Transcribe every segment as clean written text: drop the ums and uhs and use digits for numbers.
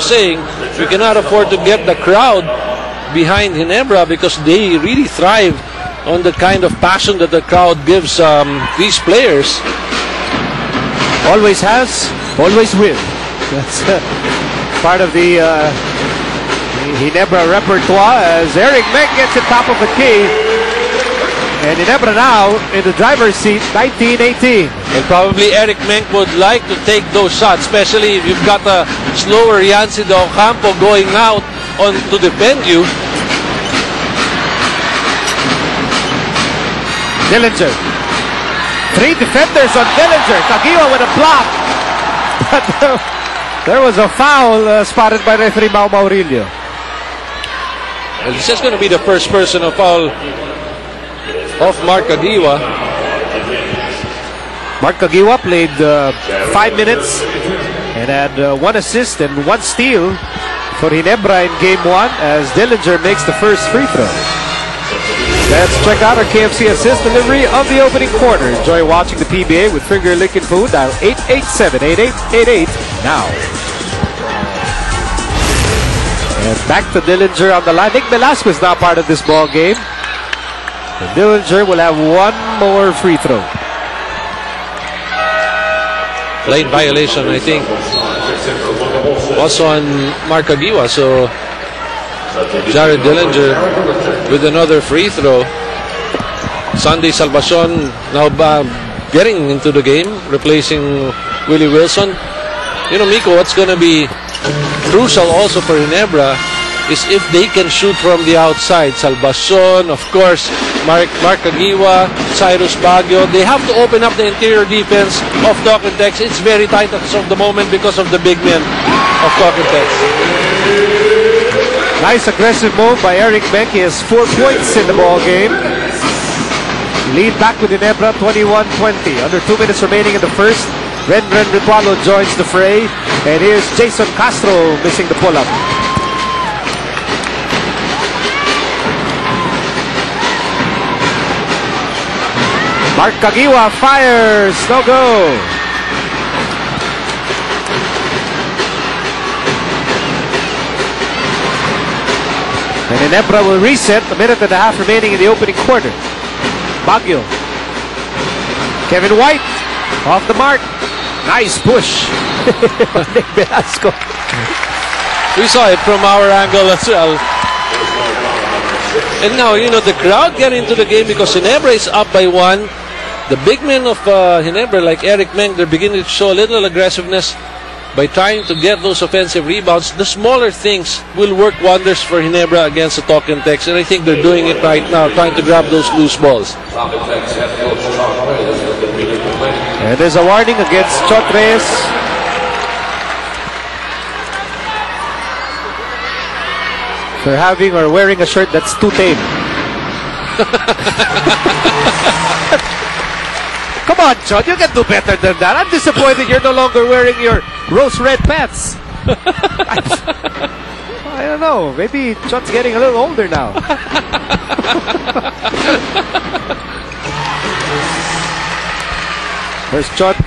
saying we cannot afford to get the crowd behind Ginebra because they really thrive on the kind of passion that the crowd gives these players. Always has, always will. That's part of the Ginebra repertoire as Eric Meng gets the top of the key. And Ginebra now in the driver's seat, 19-18. And probably Eric Meng would like to take those shots, especially if you've got a slower Yancy de Ocampo going out to defend you. Dillinger. 3 defenders on Dillinger. Kagiwa with a block. But there was a foul spotted by referee Mau Maurilio. Well, this is going to be the first personal foul of Mark Kagiwa. Mark Kagiwa played 5 minutes and had 1 assist and 1 steal for Ginebra in game 1 as Dillinger makes the first free throw. Let's check out our KFC assist delivery of the opening quarter. Enjoy watching the PBA with finger licking food. Dial 887-8888 now. And back to Dillinger on the line. Nick Velasquez now part of this ball game. And Dillinger will have 1 more free throw. Lane violation, I think, also on Mark Kagiwa. So Jared Dillinger with another free throw. Sunday Salvacion now getting into the game, replacing Willie Wilson. You know, Miko, what's going to be crucial also for Ginebra is if they can shoot from the outside. Salvacion, of course, Mark Kagiwa, Cyrus Baguio. They have to open up the interior defense of Tokentex. It's very tight as of the moment because of the big men of Tokentex. Nice aggressive move by Eric Meng. He has 4 points in the ball game. Lead back with Ginebra 21-20. Under 2 minutes remaining in the first. Ren Ritualo joins the fray. And here's Jason Castro missing the pull-up. Mark Kagiwa fires, no go. And Ginebra will reset, 1.5 minutes remaining in the opening quarter. Baguio. Kevin White, off the mark. Nice push. Nick Velasco. We saw it from our angle as well. And now, you know, the crowd get into the game because Ginebra is up by 1. The big men of Ginebra, like Eric Meng, they're beginning to show a little aggressiveness by trying to get those offensive rebounds. The smaller things will work wonders for Ginebra against the Tokentex, and I think they're doing it right now, trying to grab those loose balls. And there's a warning against Chot Reyes. For having or wearing a shirt that's too tame. Come on, Chot, you can do better than that. I'm disappointed you're no longer wearing your rose red pants. I don't know. Maybe Chot's getting a little older now. First Chot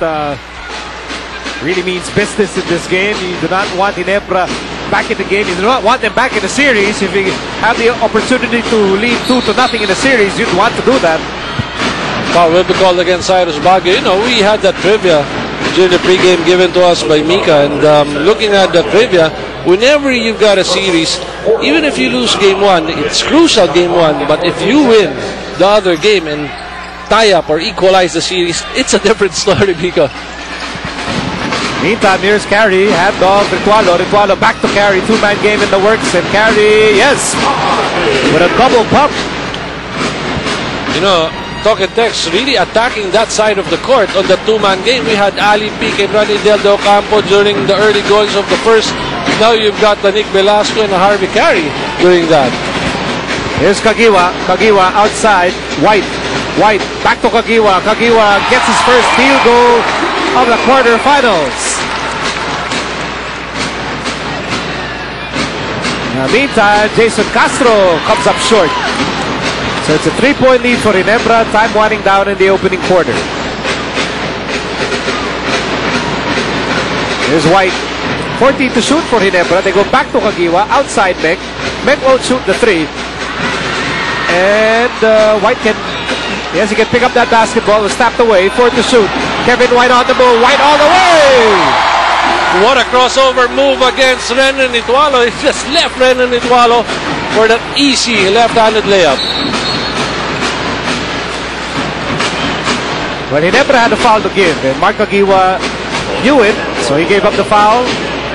really means business in this game. You do not want Ginebra back in the game. You do not want them back in the series. If you have the opportunity to lead 2-0 in the series, you'd want to do that. Foul will be called against Cyrus Baguio. You know, we had that trivia during the pregame given to us by Mika. And looking at the trivia, whenever you've got a series, even if you lose game 1, it's crucial game 1. But if you win the other game and tie up or equalize the series, it's a different story, Mika. Meantime, here's Carey, handoff, Ritualo back to Carey, 2-man game in the works, and Carey, yes, with a double pump. You know, Tokentex really attacking that side of the court on the 2-man game. We had Ali Pique and Ronnie Del de Ocampo during the early goings of the first. Now you've got the Nick Velasco and Harvey Carey doing that. Here's Kagiwa, outside, White, back to Kagiwa. Kagiwa gets his first field goal of the quarterfinals. In the meantime, Jason Castro comes up short. So it's a 3-point lead for Ginebra. Time winding down in the opening quarter. Here's White. 14 to shoot for Ginebra. They go back to Kagiwa. Outside Meg. Meg won't shoot the 3. And White can... Yes, he can pick up that basketball. It was tapped away. 4 to shoot. Kevin White on the move. White all the way! What a crossover move against Renan Itualo. He just left Renan Itualo for that easy left-handed layup. Well, Ginebra had a foul to give, and Mark Kagiwa knew it, so he gave up the foul.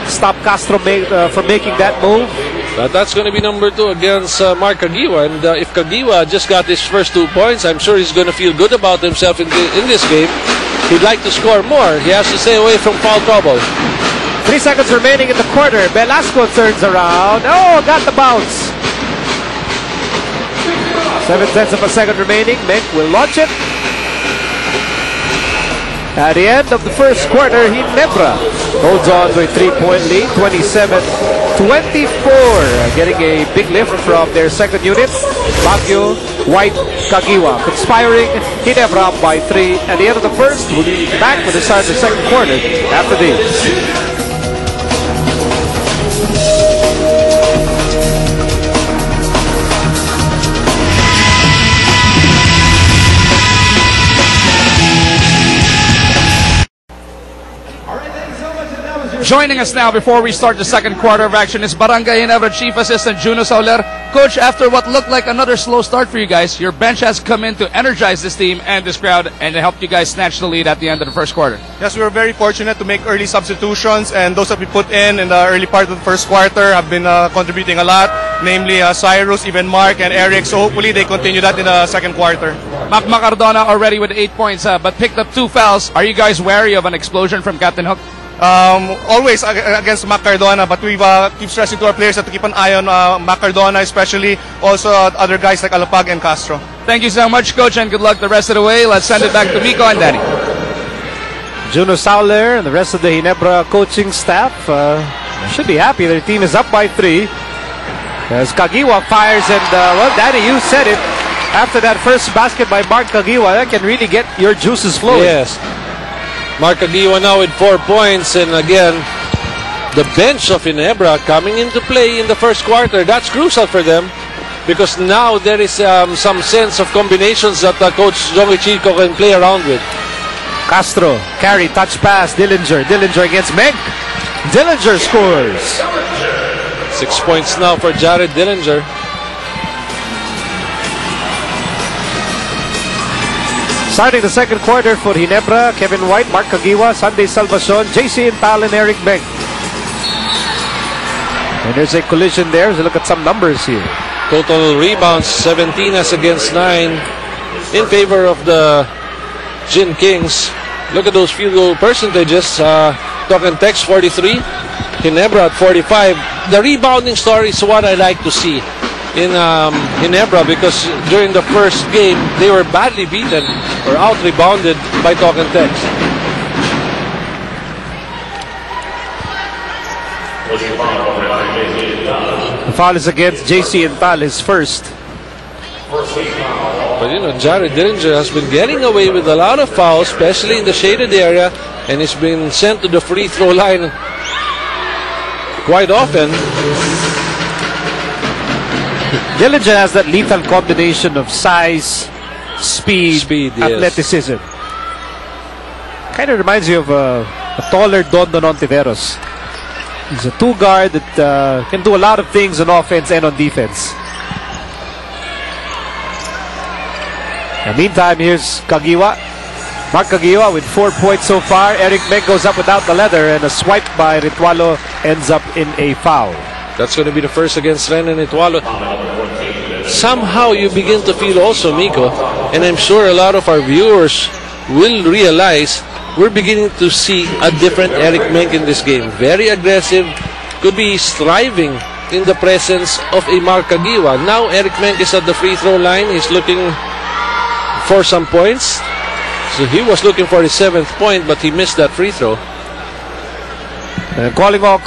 Stopped Castro from making that move. But that's going to be number 2 against Mark Kagiwa. And if Kagiwa just got his first 2 points, I'm sure he's going to feel good about himself in this game. He'd like to score more. He has to stay away from foul trouble. 3 seconds remaining in the quarter. Velasco turns around. Oh, got the bounce. 7/10 of a second remaining. Meg will launch it. At the end of the first quarter, Ginebra holds on to a 3-point lead, 27-24. Getting a big lift from their second unit, Baguio, White, Kagiwa. Conspiring, Ginebra up by 3. At the end of the first, we'll be back with the start of the second quarter after this. Joining us now before we start the second quarter of action is Barangay Ginebra Chief Assistant Juno Sauler. Coach, after what looked like another slow start for you guys, your bench has come in to energize this team and this crowd and help you guys snatch the lead at the end of the first quarter. Yes, we were very fortunate to make early substitutions, and those that we put in the early part of the first quarter have been contributing a lot, namely Cyrus, even Mark, and Eric. So hopefully they continue that in the second quarter. Mac Macardona already with 8 points, but picked up 2 fouls. Are you guys wary of an explosion from Captain Hook? Always against Mac Cardona, but we keep stressing to our players that to keep an eye on Mac Cardona, especially also other guys like Alapag and Castro. Thank you so much, Coach, and good luck the rest of the way. Let's send it back to Miko and Danny. Juno Sauler and the rest of the Ginebra coaching staff should be happy their team is up by 3. As Kagiwa fires, and well, Danny, you said it. After that first basket by Mark Kagiwa, that can really get your juices flowing. Yes. Mark Kagiwa now with 4 points, and again, the bench of Ginebra coming into play in the first quarter. That's crucial for them because now there is some sense of combinations that Coach Jongi Chico can play around with. Castro, carry, touch pass, Dillinger. Dillinger against Meg. Dillinger scores. 6 points now for Jared Dillinger. Starting the second quarter for Ginebra, Kevin White, Mark Kagiwa, Sunday Salvacion, JC Intal, and Eric Meg. And there's a collision there. So look at some numbers here. Total rebounds, 17 as against 9 in favor of the Gin Kings. Look at those field goal percentages. Talk and text 43, Ginebra at 45. The rebounding story is what I like to see in Ginebra, because during the first game they were badly beaten or out rebounded by Talk and Text. The foul is against JC Intal, his first. But you know, Jared Dillinger has been getting away with a lot of fouls, especially in the shaded area, and he's been sent to the free throw line quite often. Dillinger has that lethal combination of size, speed, athleticism. Kind of reminds you of a taller Don Ontiveros. He's a 2-guard that can do a lot of things on offense and on defense. In the meantime, here's Kagiwa. Mark Kagiwa with 4 points so far. Eric Meg goes up without the leather, and a swipe by Ritualo ends up in a foul. That's going to be the first against Renan Itualo. Somehow you begin to feel also, Miko, and I'm sure a lot of our viewers will realize we're beginning to see a different Eric Meg in this game. Very aggressive, could be striving in the presence of a Mark Kagiwa. Now Eric Meg is at the free throw line. He's looking for some points. So he was looking for his 7th point, but he missed that free throw. Calling all